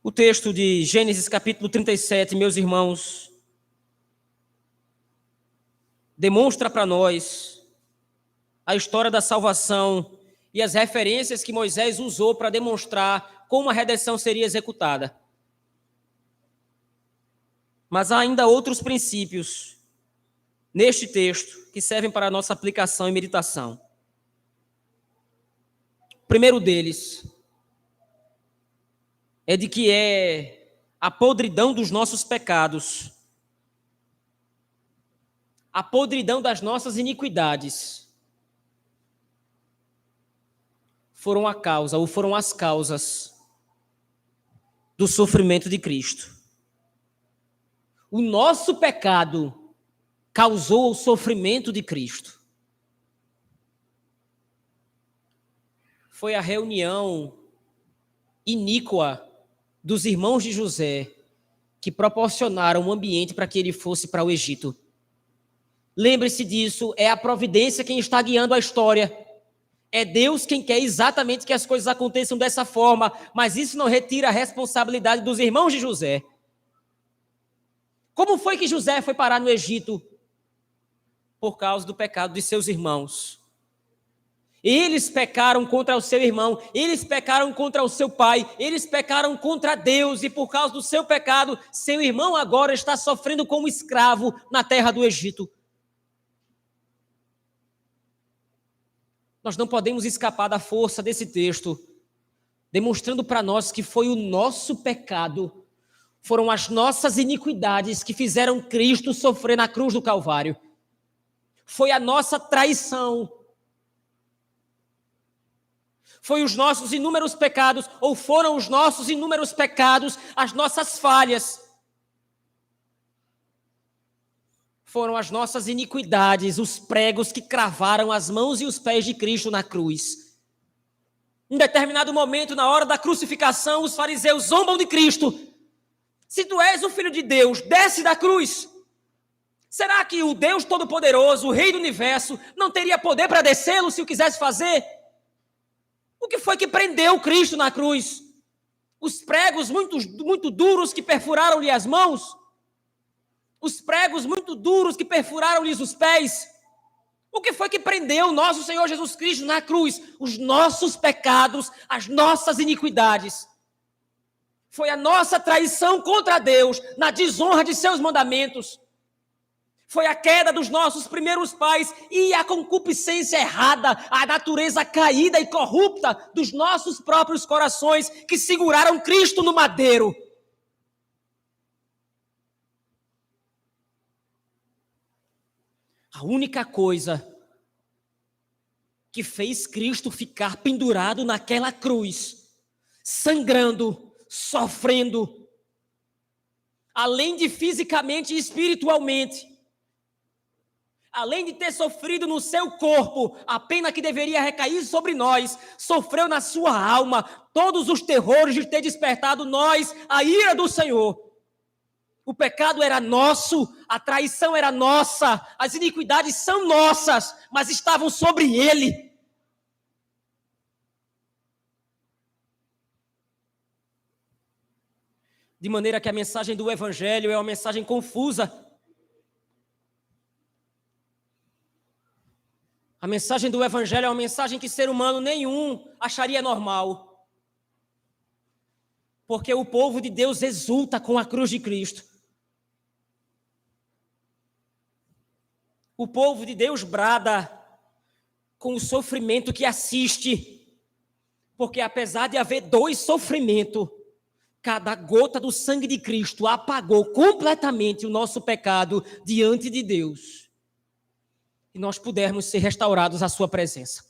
O texto de Gênesis capítulo 37, meus irmãos, demonstra para nós a história da salvação e as referências que Moisés usou para demonstrar como a redenção seria executada. Mas há ainda outros princípios neste texto que servem para a nossa aplicação e meditação. O primeiro deles é de que é a podridão dos nossos pecados, a podridão das nossas iniquidades foram a causa, ou foram as causas do sofrimento de Cristo. O nosso pecado causou o sofrimento de Cristo. Foi a reunião iníqua dos irmãos de José que proporcionaram um ambiente para que ele fosse para o Egito. Lembre-se disso, é a providência quem está guiando a história. É Deus quem quer exatamente que as coisas aconteçam dessa forma, mas isso não retira a responsabilidade dos irmãos de José. Como foi que José foi parar no Egito? Por causa do pecado de seus irmãos. Eles pecaram contra o seu irmão, eles pecaram contra o seu pai, eles pecaram contra Deus, e por causa do seu pecado, seu irmão agora está sofrendo como escravo na terra do Egito. Nós não podemos escapar da força desse texto, demonstrando para nós que foi o nosso pecado, foram as nossas iniquidades que fizeram Cristo sofrer na cruz do Calvário. Foi a nossa traição. Foi os nossos inúmeros pecados, ou foram os nossos inúmeros pecados, as nossas falhas. Foram as nossas iniquidades, os pregos que cravaram as mãos e os pés de Cristo na cruz. Em determinado momento, na hora da crucificação, os fariseus zombam de Cristo. Se tu és o Filho de Deus, desce da cruz. Será que o Deus Todo-Poderoso, o Rei do Universo, não teria poder para descê-lo se o quisesse fazer? O que foi que prendeu Cristo na cruz? Os pregos muito duros que perfuraram-lhe as mãos? Os pregos muito duros que perfuraram-lhes os pés? O que foi que prendeu o nosso Senhor Jesus Cristo na cruz? Os nossos pecados, as nossas iniquidades. Foi a nossa traição contra Deus, na desonra de seus mandamentos. Foi a queda dos nossos primeiros pais e a concupiscência errada, a natureza caída e corrupta dos nossos próprios corações que seguraram Cristo no madeiro. A única coisa que fez Cristo ficar pendurado naquela cruz, sangrando, sofrendo, além de fisicamente e espiritualmente, além de ter sofrido no seu corpo a pena que deveria recair sobre nós, sofreu na sua alma todos os terrores de ter despertado nós a ira do Senhor. O pecado era nosso, a traição era nossa, as iniquidades são nossas, mas estavam sobre ele. De maneira que a mensagem do Evangelho é uma mensagem confusa. A mensagem do Evangelho é uma mensagem que ser humano nenhum acharia normal. Porque o povo de Deus exulta com a cruz de Cristo. O povo de Deus brada com o sofrimento que assiste. Porque apesar de haver dois sofrimentos, cada gota do sangue de Cristo apagou completamente o nosso pecado diante de Deus. E nós pudermos ser restaurados à sua presença.